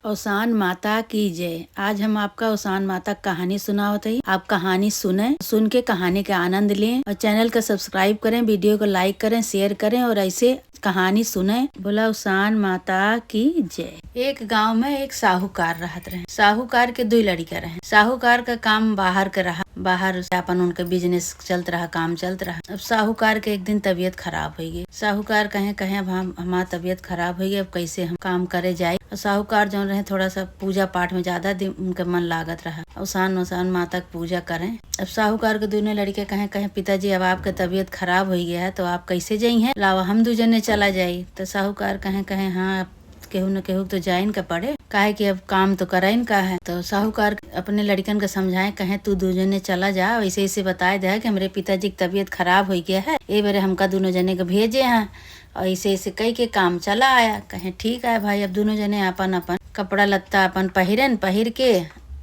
ओसान माता की जय। आज हम आपका ओसान माता कहानी सुनावत हई। आप कहानी सुने, सुन के कहानी के आनंद लें और चैनल को सब्सक्राइब करें, वीडियो को लाइक करें, शेयर करें और ऐसे कहानी सुने। बोला ओसान माता की जय। एक गांव में एक साहूकार रहत रहे। साहूकार के 2 लड़का रहे। साहूकार का काम बाहर के रहा, बाहर से अपन उनका बिजनेस चलत रहा, काम चलत रहा। अब साहूकार के एक दिन तबीयत खराब हो गई। साहूकार कहे अब हमार तबीयत खराब हो गई, अब कैसे हम काम करे जाए। और साहूकार जो रहे थोड़ा सा पूजा पाठ में ज्यादा उनका मन लागत रहा। ओसान माता की पूजा करें। अब साहूकार के दोनों लड़के कहे पिताजी अब आपका तबीयत खराब हो गया है तो आप कैसे जाई हैं, लावा हम 2 जने चला जाई। तो साहूकार कहे हाँ केहू न केहू तो जाइन का पड़े, काहे कि अब काम तो कराइन का है। तो साहूकार अपने लड़कन को समझाए, कहे तू 2 जने चला जा, ऐसे ऐसे बताए दे कि हमारे पिताजी की तबीयत खराब हो गया है, ए बारे हमका 2 जने को भेजे हैं। और ऐसे ऐसे कई के काम चला आया। कहे ठीक है भाई। अब 2 जने अपन अपन कपड़ा लत्ता अपन पहिर के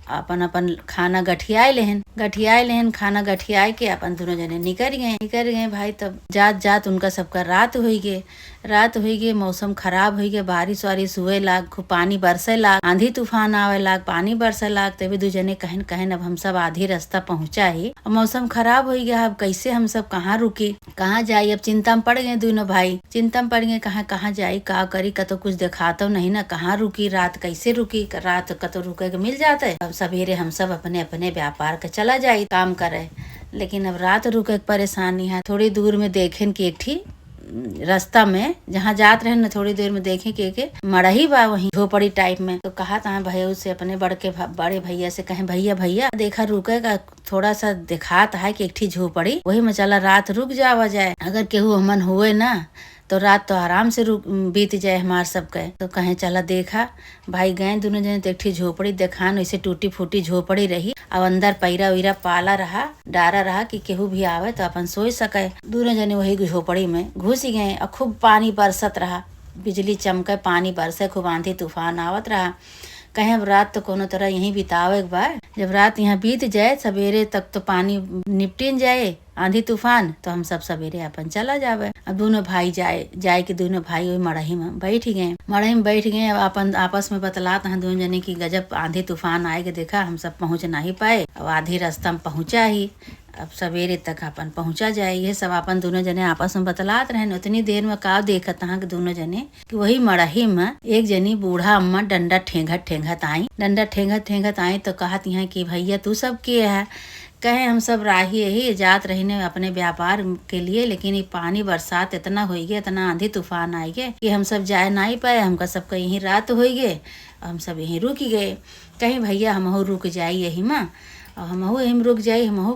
अपन अपन खाना गठियाए लेहन खाना गठियाए के अपन 2 जने निकल गए भाई। तब जात उनका सबका रात हो गई। मौसम खराब हो गया, बारिश वारिश हुए लाग, खूब पानी बरसे लाग, आंधी तूफान आवे लाग, पानी बरसे लाग। तभी 2 जने कहन अब हम सब आधी रास्ता पहुंचा ही, मौसम खराब हो गया, अब कैसे हम सब कहाँ रुकी, कहाँ जाई। अब चिंता में पड़ गए 2 भाई, चिंता में पड़ गए कहाँ जाई, का करी, कतो कुछ दिखातो नहीं ना, कहाँ रुकी, रात कैसे रुकी, रात कतो रुके के मिल जाते। अब सवेरे हम सब अपने अपने व्यापार के चला जाई काम करे। लेकिन अब रात रुके के परेशानी है। थोड़ी दूर में देखें कि एक ठी रास्ता में जहाँ जात रहे न, थोड़ी देर में देखे कि एक मड़ही बा, वही झोपड़ी टाइप में। तो कहा था भैया से, अपने बड़े भैया से कहे भैया देखा रुकेगा, थोड़ा सा दिखात है कि एक ठी झोपड़ी, वही में चला रात रुक जावा जाए, अगर केहू हमन हुए ना तो रात तो आराम से बीत जाए हमार सबके। तो कहे चला देखा भाई। गए 2 जने तो एक ठी झोपड़ी देखान, वैसे टूटी फूटी झोपड़ी रही। अब अंदर पैरा वैरा पाला रहा, डारा रहा कि केहू भी आवे तो अपन सोच सके। 2 जने वही झोपड़ी में घुस गए और खूब पानी बरसत रहा, बिजली चमके, पानी बरसे, खूब आंधी तूफान आवत रहा। कहे अब रात तो कोनो तरह यहीं बितावे एक बार, जब रात यहाँ बीत जाए, सवेरे तक तो पानी निपटिन जाए आंधी तूफान, तो हम सब सवेरे अपन चला जावे। अब 2 भाई जाए कि 2 भाई वही मड़ही में बैठ गए। अब अपन आपस में बतलात हैं 2 जने की गजब आंधी तूफान आए के देखा हम सब पहुंच नहीं पाए, अब आधी रास्ता में पहुंचा ही, अब सवेरे तक अपन पहुंचा जाए। ये सब अपन 2 जने आपस में बतलात रहे। उतनी देर में का देखत हैं कि 2 जने कि वही मड़ही में एक जनी बूढ़ा अम्मा डंडा ठेंगत आई। तो कहत हैं कि भैया तू सब के है। कहे हम सब राही यही जात रही अपने व्यापार के लिए, लेकिन ये पानी बरसात इतना हो गया, इतना आंधी तूफान आई गए कि हम सब जाए नहीं पाए, हमका सबका यहीं रात हो गए, हम सब यहीं रुक गए। कहीं भैया हमहू रुक जाए यही में, और हमहू यहीं रुक जाए, हमहू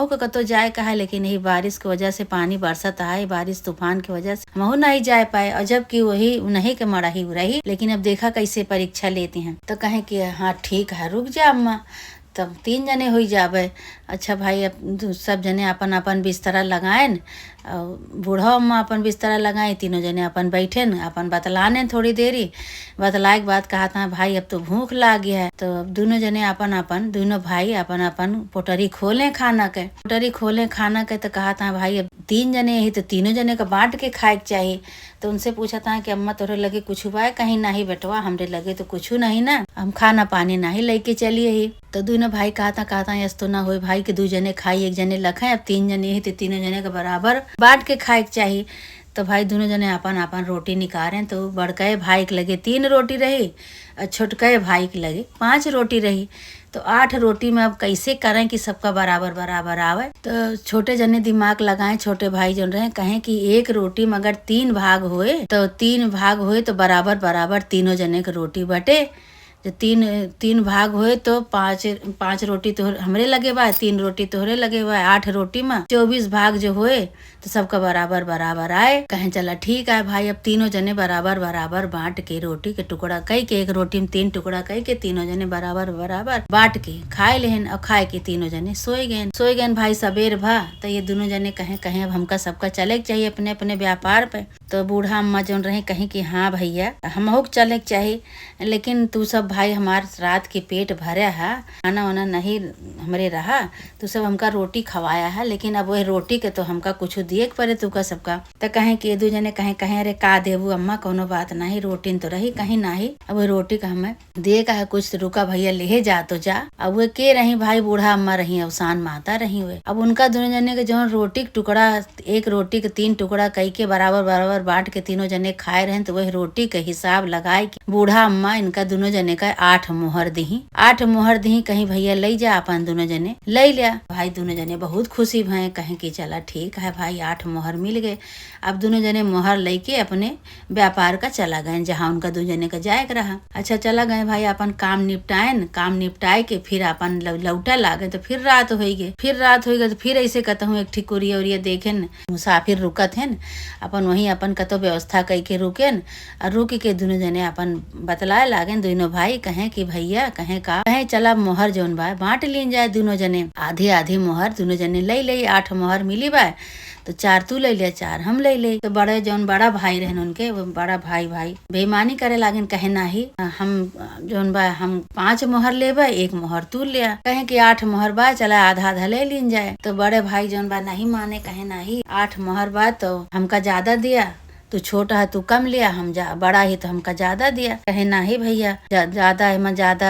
का कतो जाए कहा, लेकिन यही बारिश की वजह से, पानी बरसत आए, बारिश तूफान की वजह से हमहू नहीं जा पाए। और जबकि वही उन्हीं के मड़ही रही, लेकिन अब देखा कैसे परीक्षा लेती हैं। तो कहे कि हाँ ठीक है रुक जा अम्मा, तब 3 जने हो जावे। अच्छा भाई, अब सब जने अपन अपन बिस्तरा लगाएन, बूढ़ा अम्मा अपन बिस्तरा लगाए, 3 जने अपन बैठे न, अपन बतलाने थोड़ी देरी। बतलाए के बाद कहा था भाई अब तो भूख लाग गया है। तो अब 2 जने अपन 2 भाई अपन अपन पोटरी खोले खाना के। तो कहा था भाई अब 3 जने ही तो 3 जने का बांट के खाए चाहिए। तो उनसे पूछा था कि अम्मा तोरे लगे कुछ हुआ है, कहीं नहीं बेटवा हमरे लगे तो कुछ नहीं ना, हम खाना पानी नहीं लेके चलिए ही। तो 2 भाई कहा था यस तो ना हो भाई कि 2 जने खाई 1 जने लखाए, अब 3 जने ही तो 3 जने के बराबर बांट के खाए चाहिए। तो भाई 2 जने अपन रोटी निकाले। तो बड़के भाई के लगे 3 रोटी रही और छोटके भाई के लगे 5 रोटी रही। तो 8 रोटी में अब कैसे करें कि सबका बराबर आवे। तो छोटे जने दिमाग लगाए, छोटे भाई जो रहे, कहें कि 1 रोटी में अगर 3 भाग हुए तो बराबर 3 जने के रोटी बटे। जो 3 भाग हुए तो 5 रोटी तो हमरे लगे बा, 3 रोटी तोहरे लगे बा। 8 रोटी में 24 भाग जो हुए तो सबका बराबर आए। कहें चला ठीक है भाई, अब 3 जने बराबर बांट के रोटी के टुकड़ा कई के, 1 रोटी में 3 टुकड़ा कई के 3 जने बराबर बांट के खाए लेहन। और खाए के 3 जने सोए गए भाई। सबेर भा तो ये 2 जने कहे अब हमका सबका चले चाहिए अपने अपने व्यापार पे। तो बूढ़ा अम्मा जौन रहे कहीं कि हाँ भैया हमहू के चले के चाही, लेकिन तू सब भाई हमार रात के पेट भरे है, खाना वाना नहीं हमरे रहा, तू सब हमका रोटी खवाया है, लेकिन अब वही रोटी के तो हमका कुछ दिए के पड़े तुका सबका। तो कहे कि दू जने कहे अरे का देबू अम्मा, कोनो बात नहीं, रोटी तो रही कहीं नहीं, अब वही रोटी का हमें दिए का है कुछ, रुका भैया ले जा तो जा। अब वे के रही भाई बूढ़ा अम्मा रही, अवसान माता रही हुए। अब उनका दोनों जने के जो रोटी के टुकड़ा, एक रोटी के 3 टुकड़ा कई के बराबर बराबर बांट के तीनों जने खाए रहे, तो वही रोटी के हिसाब लगाए कि बूढ़ा अम्मा इनका दोनों जने का 8 मोहर दी, 8 मोहर दी। कहीं भैया ले जा, अपन दोनों जने ले लिया। भाई दोनों जने बहुत खुशी भय, कहीं कि चला ठीक है भाई 8 मोहर मिल गए। अब दोनों जने मोहर लेके अपने व्यापार का चला गए जहाँ उनका दो जने का जाए रहा। अच्छा चला गए भाई, अपन काम निपटाए, काम निपटाए के फिर अपन लौटा लागे, तो फिर रात हो गए। तो फिर ऐसे कहता हूँ एक ठीक उरिया उरिया देखे मुसाफिर रुकत है, अपन वही अपन कतो व्यवस्था कई के रुके, और रुक के दोनों जने अपन बतलाए लागे दोनों भाई, कहे कि भैया कहे चला मोहर जौन बा बांट लीन जाए दोनों जने, आधी आधी मोहर दोनों जने ले 8 मोहर मिली बा, तो 4 तू ले लिया 4 हम ले। तो बड़े जौन बड़ा भाई रहन उनके, वो बड़ा भाई बेईमानी करे लागिन, कहे नाही हम जौन बा हम 5 मोहर लेबे, 1 मोहर तू लिया, कहे कि 8 मोहर बा चला आधा आधा ले लीन जाए। तो बड़े भाई जौन बा नहीं माने, कहे नाही 8 मोहर बा तो हमका ज्यादा दिया, तू छोटा है तू कम लिया, हम बड़ा ही तो हमका ज्यादा दिया। कहे नहीं भैया ज्यादा है ज्यादा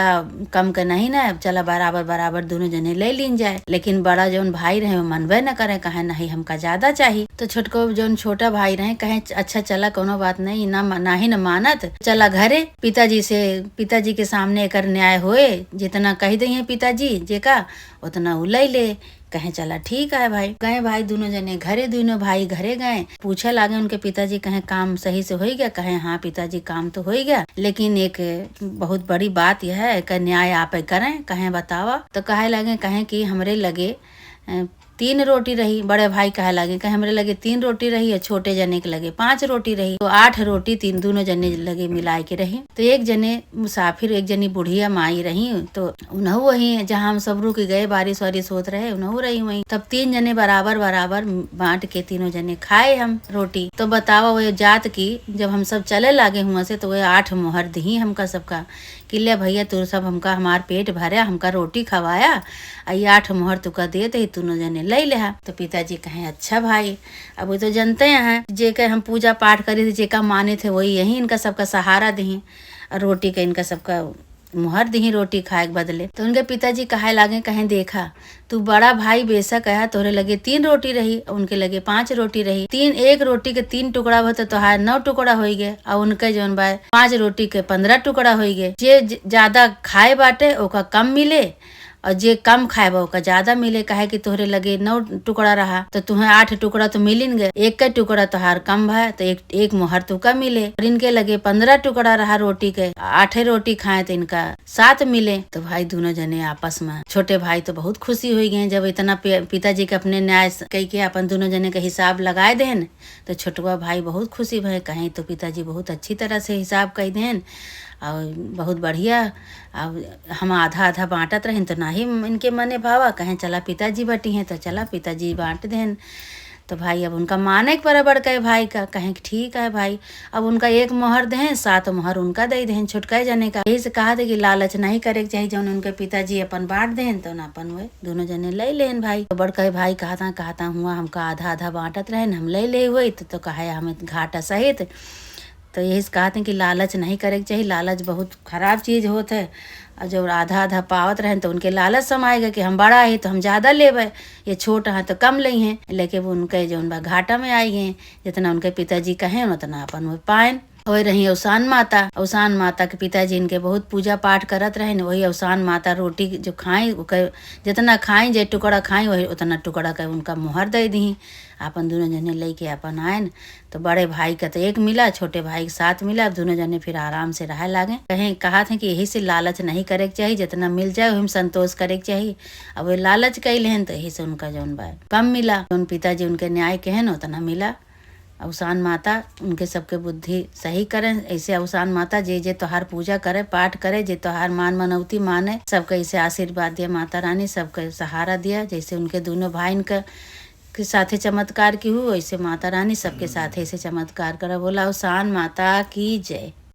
कम का नहीं ना, चला बराबर बराबर दोनों जने ले लीन जाए। लेकिन बड़ा जौन भाई रहे वो मनबे न करे, कहे नहीं हमका ज्यादा चाहिए। तो छोटको जौन छोटा भाई रहे कहे अच्छा चला कोनो बात नहीं, ना ही न मानत, चला घरे पिताजी के सामने एक न्याय होए, जितना कही दे पिताजी जे का उतना उ ले। कहे चला ठीक है भाई। गए भाई दोनों जने घरे, दोनों भाई घरे गए, पूछे लागे उनके पिताजी, कहे काम सही से हो गया, कहे हाँ पिताजी काम तो हो गया, लेकिन एक बहुत बड़ी बात यह है कि न्याय आप करें, कहे बतावा। तो कहे लगे कहे कि हमरे लगे 3 रोटी रही, बड़े भाई कहे लगे कहे हमरे लगे 3 रोटी रही है, छोटे जने के लगे 5 रोटी रही, तो 8 रोटी 3 दोनों जने लगे मिलाए के रही। तो एक जने मुसाफिर, एक जनी बुढ़िया माई रही, तो उन्हों वही जहाँ हम सब रुक गए बारिश वारिश होत रहे, उन्हों रही वही। तब 3 जने बराबर बराबर बांट के तीनों जने खाए हम रोटी। तो बतावा वो जात की जब हम सब चले लागे हुआ से, तो वह 8 मोहर दी हमका सबका, कि ले भैया तू सब हमका हमार पेट भरे, हमका रोटी खवाया, 8 मोहर तुका दे दे, तीनों जने ले लिया। तो पिताजी कहे अच्छा भाई, अब वो तो जानते हैं जे के हम पूजा पाठ करे थे, जे का माने थे वही यही इनका सबका सहारा दी, और रोटी का इनका सबका मुहर दी रोटी खाए के बदले। तो उनके पिताजी कहे लागे कहे देखा तू बड़ा भाई बेशक है, तोरे लगे 3 रोटी रही, उनके लगे 5 रोटी रही, 1 रोटी के 3 टुकड़ा हो तो तोहार 9 टुकड़ा हो गए, और उनके जौन बा 5 रोटी के 15 टुकड़ा हो गए। जे ज्यादा खाए बाटे ओका कम मिले, और जे कम खाए बा ओका ज्यादा मिले, कहे कि तोहरे लगे 9 टुकड़ा रहा तो तुम्हें 8 टुकड़ा तो मिलिन गए, 1 का टुकड़ा तोहार कम भा तो एक मोहर तुका मिले, और इनके लगे 15 टुकड़ा रहा रोटी के, 8 रोटी खाए तो इनका 7 मिले। तो भाई दोनों जने आपस में, छोटे भाई तो बहुत खुशी हो गए जब इतना पिताजी के अपने न्याय कही के अपन दोनों जने का हिसाब लगाए देन। तो छोटवा भाई बहुत खुशी भय, कहीं तो पिताजी बहुत अच्छी तरह से हिसाब कही देन, और बहुत बढ़िया। अब हम आधा आधा बांटत रहें तो ना ही इनके मने भावा, कहें चला पिताजी बटी हैं तो चला पिताजी बांट दें। तो भाई अब उनका माने के बराबर कहे भाई का, कहें कि ठीक है भाई, अब उनका 1 मोहर दें, 7 मोहर उनका दे दें छुटकाए जाने का। यही से कहा थे कि लालच नहीं करे के चाहिए, जब उनके पिताजी अपन बांट दें तो ना अपन वे दोनों जने ले लेन भाई। तो बड़का भाई कहता हुआ हमका आधा आधा बांटत रहे, हम ले हुए तो कहा हमें घाटा सहित। तो यही कहते हैं कि लालच नहीं करे के चाहिए, लालच बहुत खराब चीज़ होत है, और जब आधा आधा पावत रहें तो उनके लालच समाएगा कि हम बड़ा है तो हम ज़्यादा लेबे, ये छोटा है तो कम ले हैं, लेकिन वो उनके जो उनका घाटा में आई हैं, जितना उनके पिताजी कहें उतना अपन वो पाएं। वही रही अवसान माता के पिताजी इनके बहुत पूजा पाठ करत रहे, वही अवसान माता रोटी जो खाई जितना खाई जे टुकड़ा खाई वही उतना टुकड़ा का उनका मुहर दे दी। अपन दोनों जने लेके अपन आए, तो बड़े भाई का तो 1 मिला, छोटे भाई के 7 मिला, दोनों जने फिर आराम से रह लागे। कहा थे कि यही से लालच नहीं करे के चाहिए, जितना मिल जाए वही संतोष करे के चाहिए। अब वे लालच कैले हैं तो यही से उनका जौन बा कम मिला, उन पिताजी उनके न्याय के हैं उतना मिला। अवसान माता उनके सबके बुद्धि सही करें, ऐसे अवसान माता जे तोहार पूजा करे पाठ करे, जे तोहार मान मनौती माने, सबके ऐसे आशीर्वाद दिया माता रानी, सबके सहारा दिया, जैसे उनके दोनों भाई का के साथे चमत्कार की हुई, वैसे माता रानी सबके साथे से चमत्कार करब। बोला उसान माता की जय।